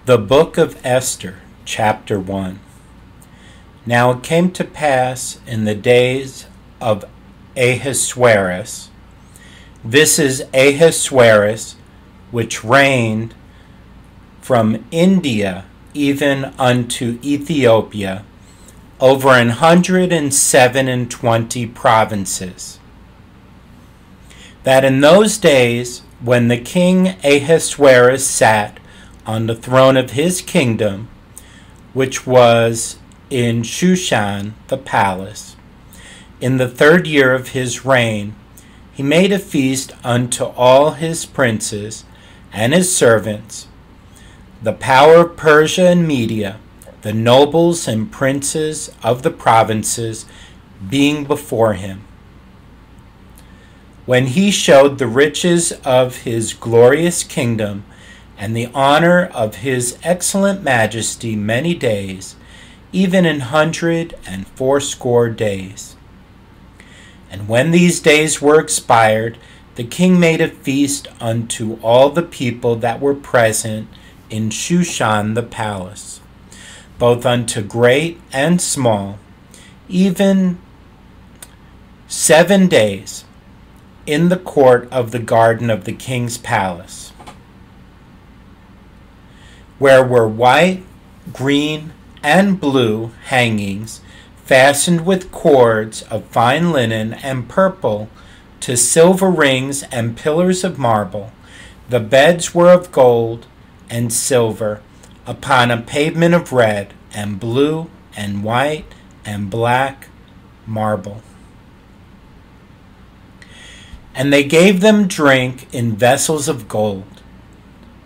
The Book of Esther, Chapter 1. Now it came to pass in the days of Ahasuerus, this is Ahasuerus, which reigned from India even unto Ethiopia, over 127 provinces, that in those days, when the king Ahasuerus sat on the throne of his kingdom, which was in Shushan the palace, in the 3rd year of his reign, he made a feast unto all his princes and his servants, the power of Persia and Media, the nobles and princes of the provinces being before him. When he showed the riches of his glorious kingdom and the honor of his excellent majesty many days, even 180 days. And when these days were expired, the king made a feast unto all the people that were present in Shushan the palace, both unto great and small, even 7 days, in the court of the garden of the king's palace, where were white, green, and blue hangings, fastened with cords of fine linen and purple, to silver rings and pillars of marble. The beds were of gold and silver, upon a pavement of red and blue and white and black marble. And they gave them drink in vessels of gold,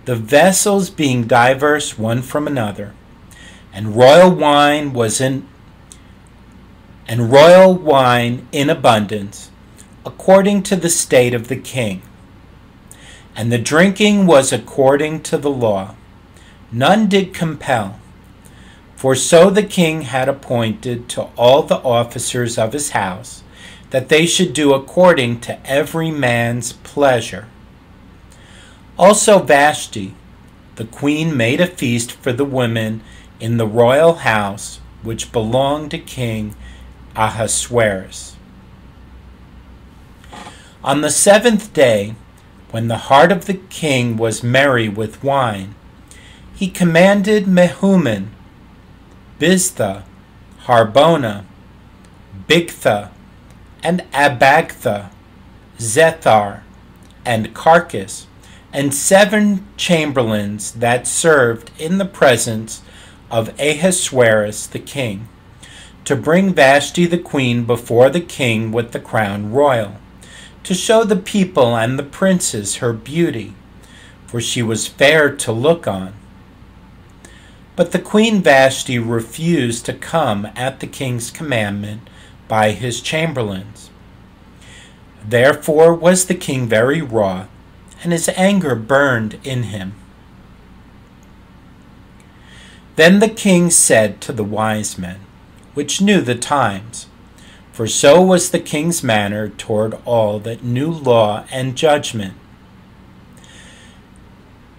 the vessels being diverse one from another, and royal wine in abundance, according to the state of the king. And the drinking was according to the law. None did compel, for so the king had appointed to all the officers of his house, that they should do according to every man's pleasure. Also Vashti, the queen, made a feast for the women in the royal house, which belonged to King Ahasuerus. On the 7th day, when the heart of the king was merry with wine, he commanded Mehuman, Biztha, Harbona, Bigtha, and Abagtha, Zethar, and Carcass, and 7 chamberlains that served in the presence of Ahasuerus the king, to bring Vashti the queen before the king with the crown royal, to show the people and the princes her beauty, for she was fair to look on. But the queen Vashti refused to come at the king's commandment by his chamberlains. Therefore was the king very wroth, and his anger burned in him. Then the king said to the wise men, which knew the times, for so was the king's manner toward all that knew law and judgment.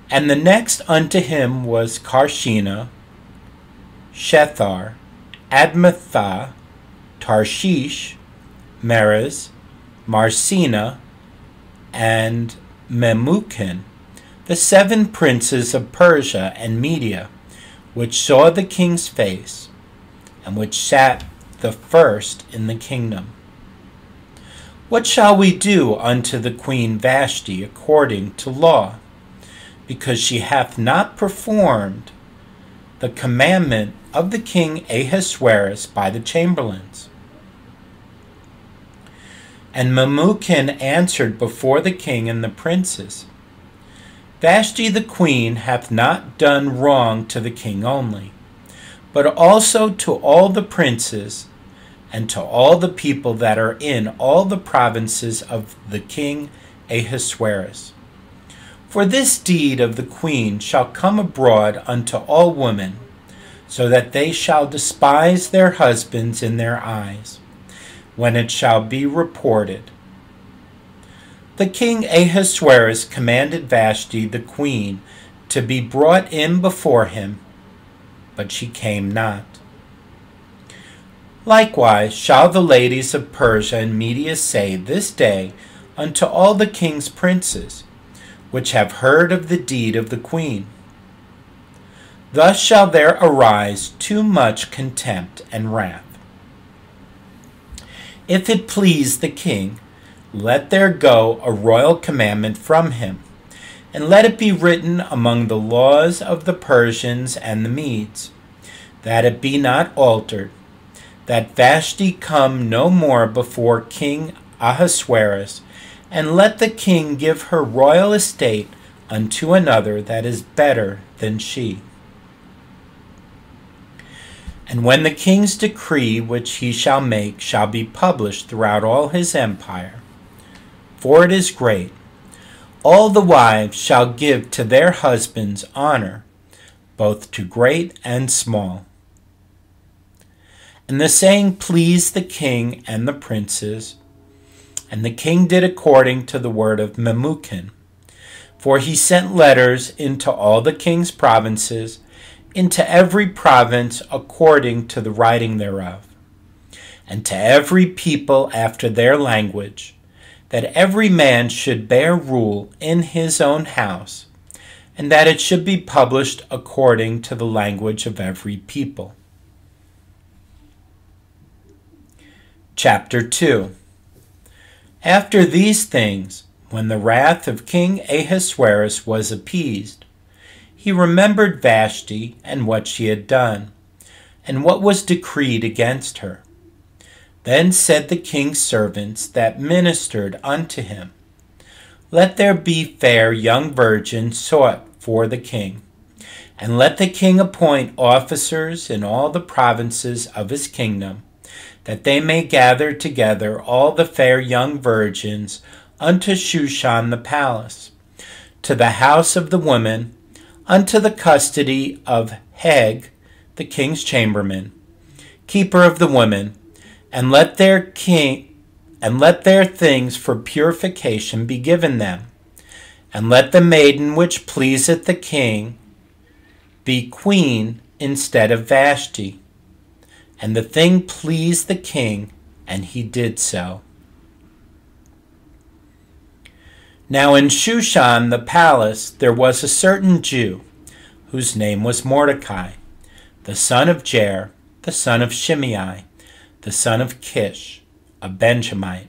And the next unto him was Carshena, Shethar, Admatha, Tarshish, Meres, Marsena, and Memucan, the 7 princes of Persia and Media, which saw the king's face, and which sat the first in the kingdom. What shall we do unto the queen Vashti according to law, because she hath not performed the commandment of the king Ahasuerus by the chamberlains? And Memucan answered before the king and the princes, Vashti the queen hath not done wrong to the king only, but also to all the princes and to all the people that are in all the provinces of the king Ahasuerus. For this deed of the queen shall come abroad unto all women, so that they shall despise their husbands in their eyes, when it shall be reported. The king Ahasuerus commanded Vashti the queen to be brought in before him, but she came not. Likewise shall the ladies of Persia and Media say this day unto all the king's princes, which have heard of the deed of the queen. Thus shall there arise too much contempt and wrath. If it please the king, let there go a royal commandment from him, and let it be written among the laws of the Persians and the Medes, that it be not altered, that Vashti come no more before King Ahasuerus, and let the king give her royal estate unto another that is better than she. And when the king's decree which he shall make shall be published throughout all his empire, for it is great, all the wives shall give to their husbands honor, both to great and small. And the saying pleased the king and the princes, and the king did according to the word of Memucan. For he sent letters into all the king's provinces, into every province according to the writing thereof, and to every people after their language, that every man should bear rule in his own house, and that it should be published according to the language of every people. Chapter 2. After these things, when the wrath of King Ahasuerus was appeased, he remembered Vashti and what she had done, and what was decreed against her. Then said the king's servants that ministered unto him, Let there be fair young virgins sought for the king, and let the king appoint officers in all the provinces of his kingdom, that they may gather together all the fair young virgins unto Shushan the palace, to the house of the women, unto the custody of Heg, the king's chamberlain, keeper of the women, and let their things for purification be given them, and let the maiden which pleaseth the king be queen instead of Vashti. And the thing pleased the king, and he did so. Now in Shushan the palace there was a certain Jew, whose name was Mordecai, the son of Jair, the son of Shimei, the son of Kish, a Benjamite,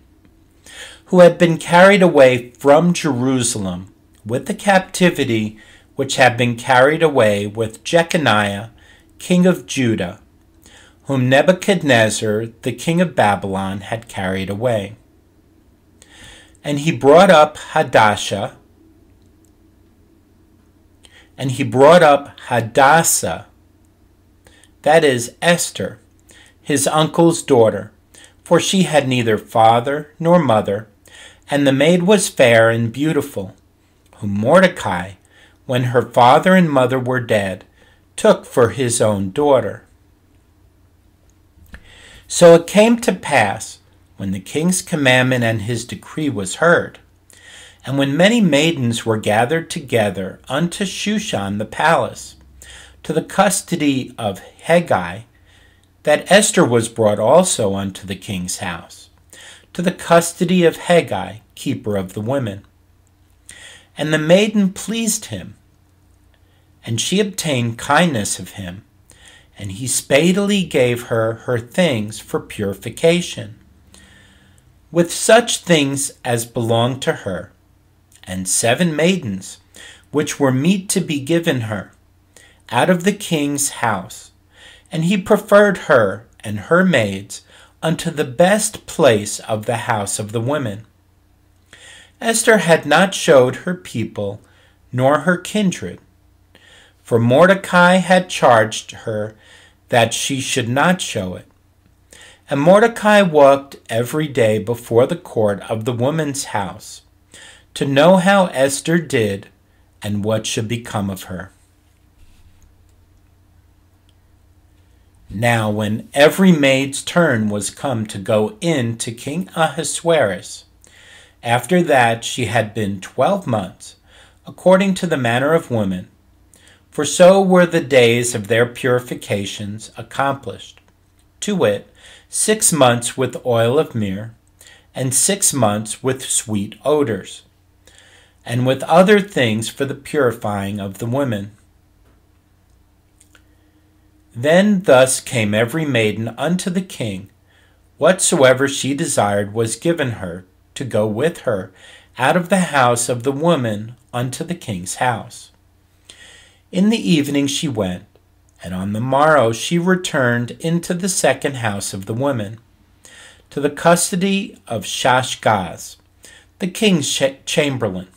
who had been carried away from Jerusalem with the captivity which had been carried away with Jeconiah, king of Judah, whom Nebuchadnezzar, the king of Babylon, had carried away. And he brought up Hadassah, that is Esther, his uncle's daughter, for she had neither father nor mother, and the maid was fair and beautiful, whom Mordecai, when her father and mother were dead, took for his own daughter. So it came to pass, when the king's commandment and his decree was heard, and when many maidens were gathered together unto Shushan the palace, to the custody of Hegai, that Esther was brought also unto the king's house, to the custody of Hegai, keeper of the women. And the maiden pleased him, and she obtained kindness of him, and he speedily gave her her things for purification, with such things as belonged to her, and 7 maidens, which were meet to be given her, out of the king's house. And he preferred her and her maids unto the best place of the house of the women. Esther had not showed her people, nor her kindred, for Mordecai had charged her that she should not show it. And Mordecai walked every day before the court of the woman's house, to know how Esther did and what should become of her. Now when every maid's turn was come to go in to King Ahasuerus, after that she had been 12 months, according to the manner of women, For so were the days of their purifications accomplished, to wit, 6 months with oil of myrrh, and 6 months with sweet odors, and with other things for the purifying of the women. Then thus came every maiden unto the king. Whatsoever she desired was given her, to go with her out of the house of the woman unto the king's house. In the evening she went, and on the morrow she returned into the second house of the women, to the custody of Shashgaz, the king's chamberlain,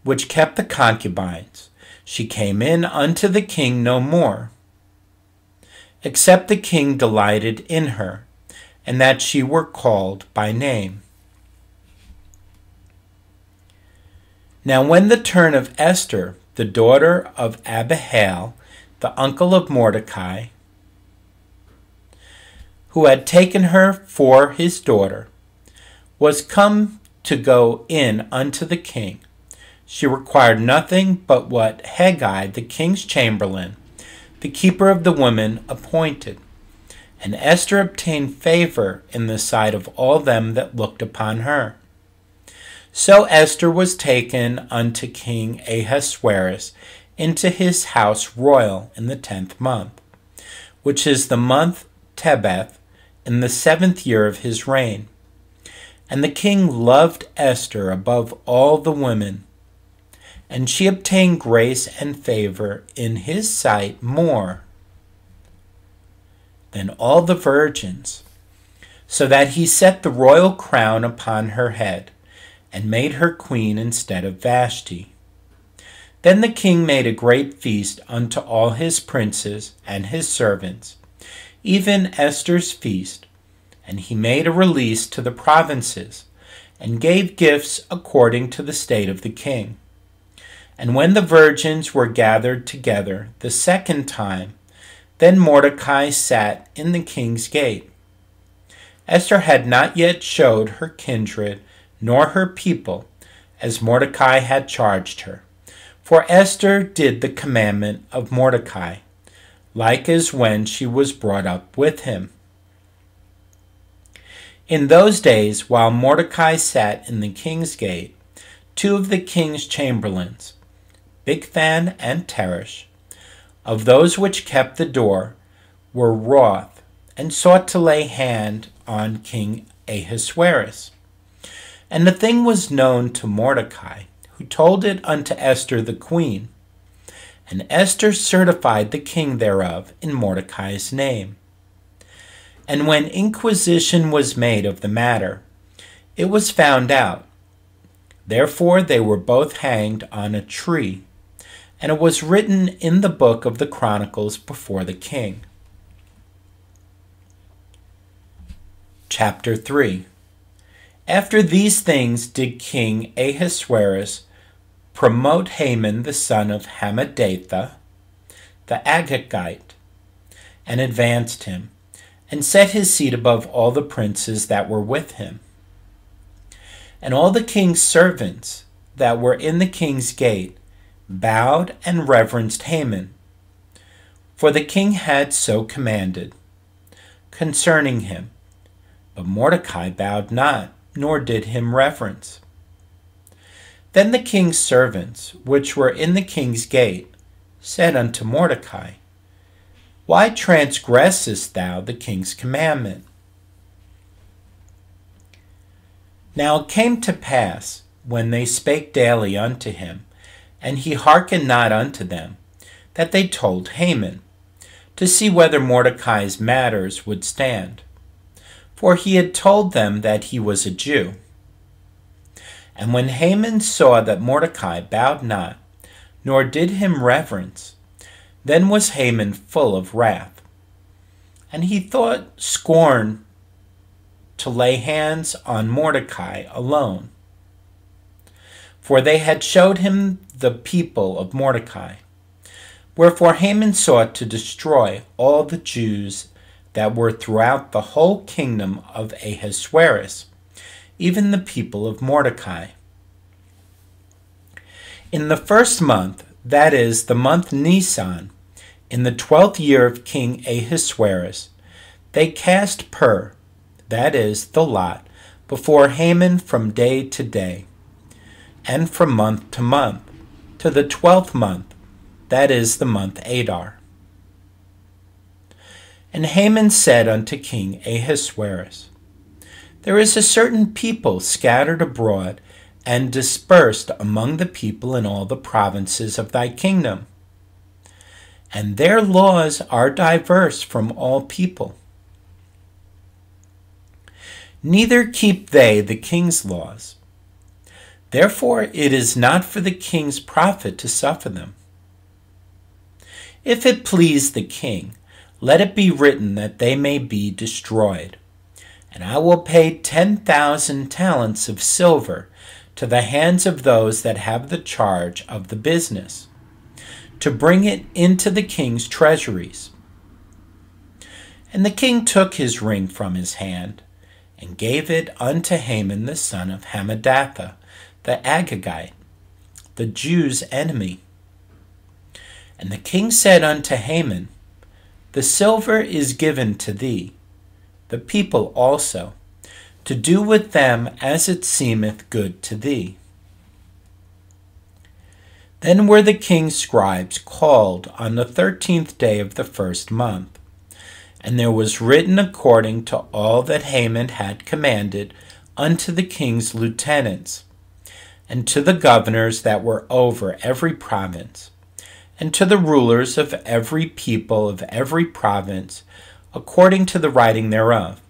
which kept the concubines. She came in unto the king no more, except the king delighted in her, and that she were called by name. Now when the turn of Esther, the daughter of Abihail, the uncle of Mordecai, who had taken her for his daughter, was come to go in unto the king, she required nothing but what Hegai, the king's chamberlain, the keeper of the women, appointed. And Esther obtained favor in the sight of all them that looked upon her. So Esther was taken unto King Ahasuerus into his house royal in the 10th month, which is the month Tebeth, in the 7th year of his reign. And the king loved Esther above all the women, and she obtained grace and favor in his sight more than all the virgins, so that he set the royal crown upon her head, and made her queen instead of Vashti. Then the king made a great feast unto all his princes and his servants, even Esther's feast, and he made a release to the provinces, and gave gifts according to the state of the king. And when the virgins were gathered together the second time, then Mordecai sat in the king's gate. Esther had not yet showed her kindred nor her people, as Mordecai had charged her. For Esther did the commandment of Mordecai, like as when she was brought up with him. In those days, while Mordecai sat in the king's gate, 2 of the king's chamberlains, Bigthan and Teresh, of those which kept the door, were wroth, and sought to lay hand on King Ahasuerus. And the thing was known to Mordecai, who told it unto Esther the queen. And Esther certified the king thereof in Mordecai's name. And when inquisition was made of the matter, it was found out. Therefore they were both hanged on a tree, and it was written in the book of the Chronicles before the king. Chapter 3. After these things did King Ahasuerus promote Haman the son of Hammedatha, the Agagite, and advanced him, and set his seat above all the princes that were with him. And all the king's servants that were in the king's gate bowed and reverenced Haman, for the king had so commanded concerning him. But Mordecai bowed not, nor did him reverence. Then the king's servants, which were in the king's gate, said unto Mordecai, Why transgressest thou the king's commandment? Now it came to pass, when they spake daily unto him, and he hearkened not unto them, that they told Haman, to see whether Mordecai's matters would stand. For he had told them that he was a Jew. And when Haman saw that Mordecai bowed not, nor did him reverence, then was Haman full of wrath. And he thought scorn to lay hands on Mordecai alone. For they had showed him the people of Mordecai. Wherefore Haman sought to destroy all the Jews that were throughout the whole kingdom of Ahasuerus, even the people of Mordecai. In the 1st month, that is, the month Nisan, in the 12th year of King Ahasuerus, they cast pur, that is, the lot, before Haman from day to day, and from month to month, to the 12th month, that is, the month Adar. And Haman said unto King Ahasuerus, There is a certain people scattered abroad and dispersed among the people in all the provinces of thy kingdom, and their laws are diverse from all people. Neither keep they the king's laws. Therefore it is not for the king's profit to suffer them. If it please the king, let it be written that they may be destroyed. And I will pay 10,000 talents of silver to the hands of those that have the charge of the business, to bring it into the king's treasuries. And the king took his ring from his hand, and gave it unto Haman the son of Hammedatha, the Agagite, the Jews' enemy. And the king said unto Haman, The silver is given to thee, the people also, to do with them as it seemeth good to thee. Then were the king's scribes called on the 13th day of the first month, and there was written according to all that Haman had commanded unto the king's lieutenants, and to the governors that were over every province, and to the rulers of every people of every province, according to the writing thereof,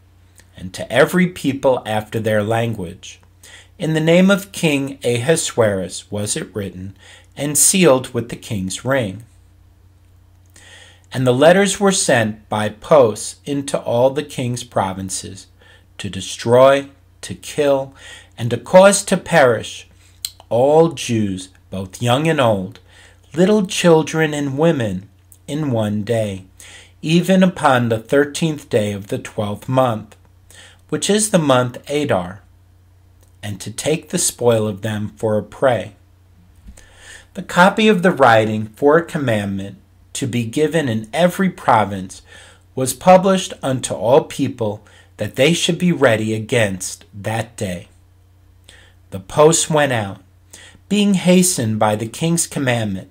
and to every people after their language. In the name of King Ahasuerus was it written, and sealed with the king's ring. And the letters were sent by posts into all the king's provinces, to destroy, to kill, and to cause to perish all Jews, both young and old, little children and women, in one day, even upon the 13th day of the 12th month, which is the month Adar, and to take the spoil of them for a prey. The copy of the writing for a commandment to be given in every province was published unto all people, that they should be ready against that day. The posts went out, being hastened by the king's commandment,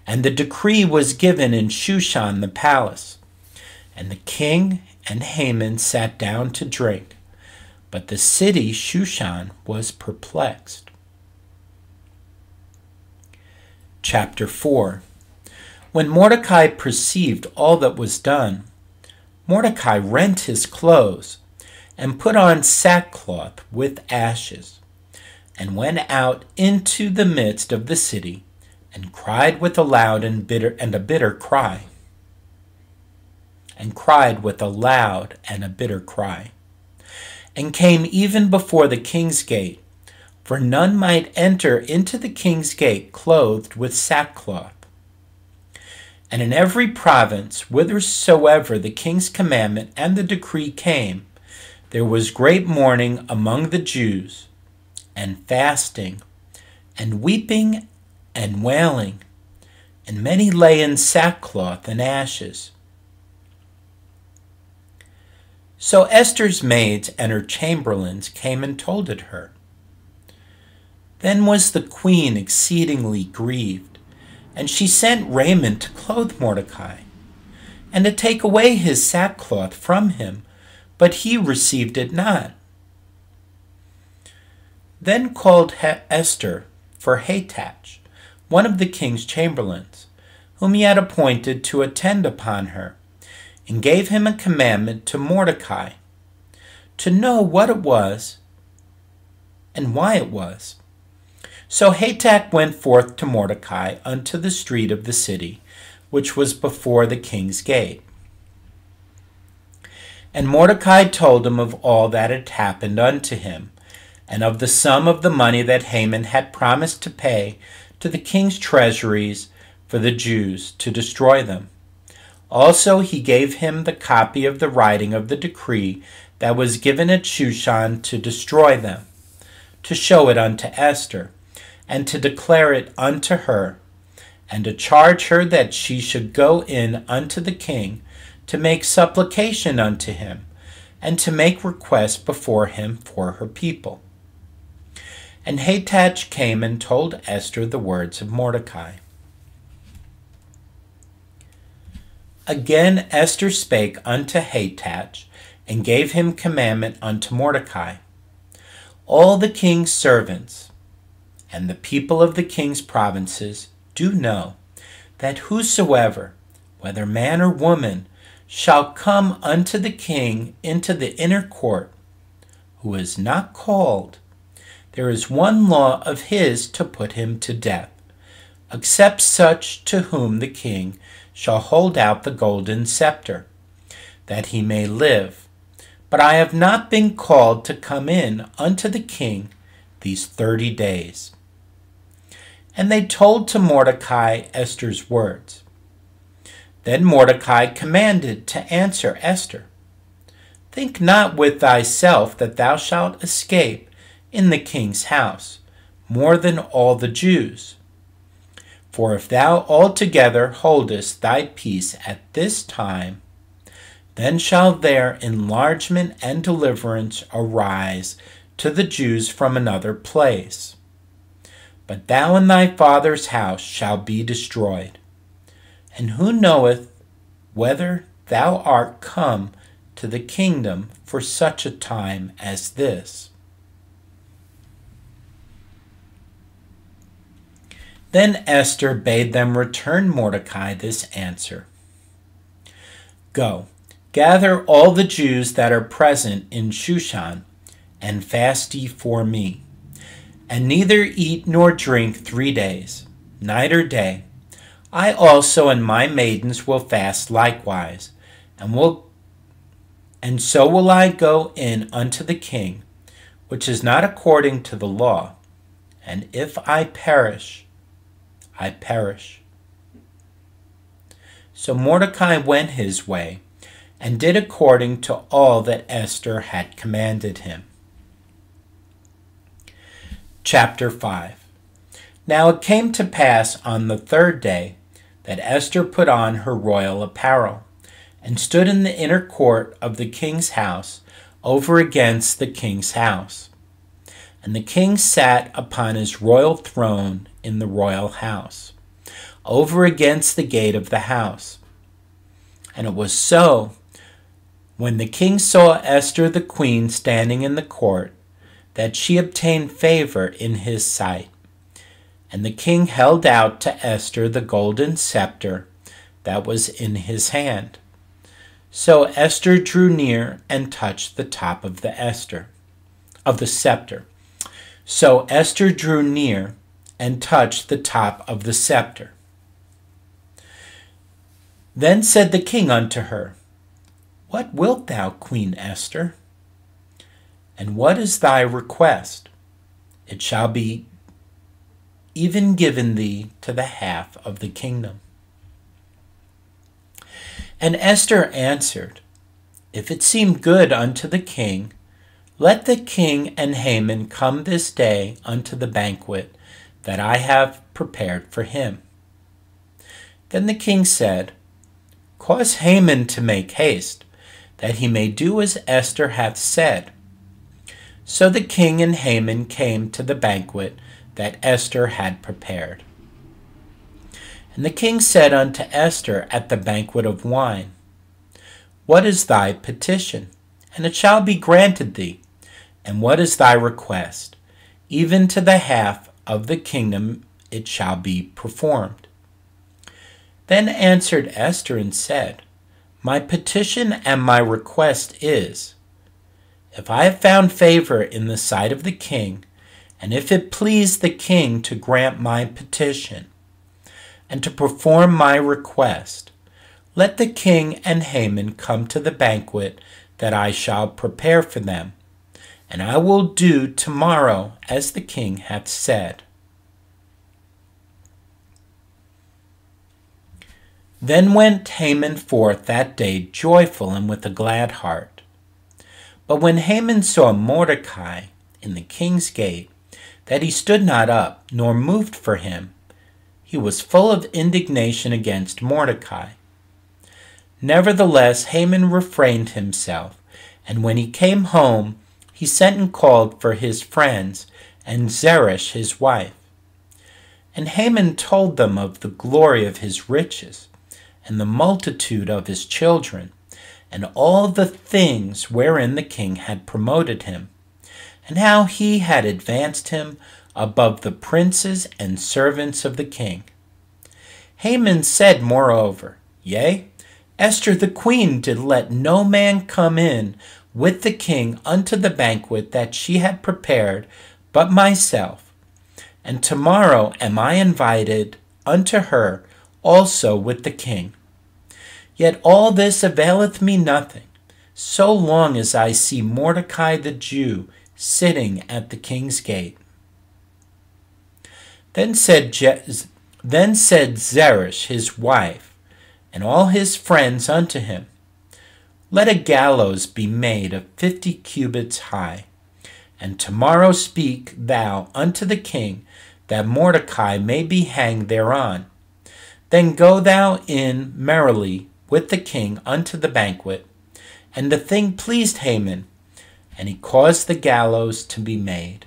and the decree was given in Shushan the palace. And the king and Haman sat down to drink, but the city Shushan was perplexed. Chapter 4. When Mordecai perceived all that was done, Mordecai rent his clothes, and put on sackcloth with ashes, and went out into the midst of the city, and cried with a loud and a bitter cry, and came even before the king's gate, for none might enter into the king's gate clothed with sackcloth. And in every province, whithersoever the king's commandment and the decree came, there was great mourning among the Jews, and fasting, and weeping, and wailing, and many lay in sackcloth and ashes. So Esther's maids and her chamberlains came and told it her. Then was the queen exceedingly grieved, and she sent raiment to clothe Mordecai, and to take away his sackcloth from him, but he received it not. Then called Esther for Hatach, one of the king's chamberlains, whom he had appointed to attend upon her, and gave him a commandment to Mordecai, to know what it was and why it was. So Hatach went forth to Mordecai unto the street of the city, which was before the king's gate. And Mordecai told him of all that had happened unto him, and of the sum of the money that Haman had promised to pay to the king's treasuries for the Jews to destroy them. Also he gave him the copy of the writing of the decree that was given at Shushan to destroy them, to show it unto Esther, and to declare it unto her, and to charge her that she should go in unto the king to make supplication unto him, and to make request before him for her people. And Hathach came and told Esther the words of Mordecai. Again Esther spake unto Hathach, and gave him commandment unto Mordecai. All the king's servants and the people of the king's provinces do know that whosoever, whether man or woman, shall come unto the king into the inner court, who is not called, there is one law of his to put him to death, except such to whom the king shall hold out the golden scepter, that he may live. But I have not been called to come in unto the king these 30 days. And they told to Mordecai Esther's words. Then Mordecai commanded to answer Esther, Think not with thyself that thou shalt escape in the king's house, more than all the Jews. For if thou altogether holdest thy peace at this time, then shall there enlargement and deliverance arise to the Jews from another place. But thou and thy father's house shall be destroyed. And who knoweth whether thou art come to the kingdom for such a time as this? Then Esther bade them return Mordecai this answer. Go, gather all the Jews that are present in Shushan, and fast ye for me. And neither eat nor drink 3 days, night or day. I also and my maidens will fast likewise, and so will I go in unto the king, which is not according to the law. And if I perish, I perish. So Mordecai went his way, and did according to all that Esther had commanded him. Chapter 5. Now it came to pass on the 3rd day that Esther put on her royal apparel, and stood in the inner court of the king's house, over against the king's house. And the king sat upon his royal throne in the royal house, over against the gate of the house. And it was so, when the king saw Esther the queen standing in the court, that she obtained favor in his sight. And the king held out to Esther the golden scepter that was in his hand. So Esther drew near and touched the top of the scepter. So Esther drew near and touched the top of the scepter. Then said the king unto her, What wilt thou, Queen Esther? And what is thy request? It shall be even given thee to the half of the kingdom. And Esther answered, If it seem good unto the king, let the king and Haman come this day unto the banquet that I have prepared for him. Then the king said, Cause Haman to make haste, that he may do as Esther hath said. So the king and Haman came to the banquet that Esther had prepared. And the king said unto Esther at the banquet of wine, What is thy petition? And it shall be granted thee. And what is thy request? Even to the half of the kingdom it shall be performed. Then answered Esther and said, My petition and my request is, if I have found favor in the sight of the king, and if it please the king to grant my petition, and to perform my request, let the king and Haman come to the banquet that I shall prepare for them, and I will do tomorrow as the king hath said. Then went Haman forth that day joyful and with a glad heart. But when Haman saw Mordecai in the king's gate, that he stood not up, nor moved for him, he was full of indignation against Mordecai. Nevertheless, Haman refrained himself, and when he came home, he sent and called for his friends and Zeresh his wife. And Haman told them of the glory of his riches, and the multitude of his children, and all the things wherein the king had promoted him, and how he had advanced him above the princes and servants of the king. Haman said moreover, Yea, Esther the queen did let no man come in with the king unto the banquet that she had prepared but myself, and tomorrow am I invited unto her also with the king. Yet all this availeth me nothing, so long as I see Mordecai the Jew sitting at the king's gate. Then said Zeresh his wife, and all his friends unto him, Let a gallows be made of 50 cubits high, and tomorrow speak thou unto the king, that Mordecai may be hanged thereon. Then go thou in merrily with the king unto the banquet. And the thing pleased Haman, and he caused the gallows to be made.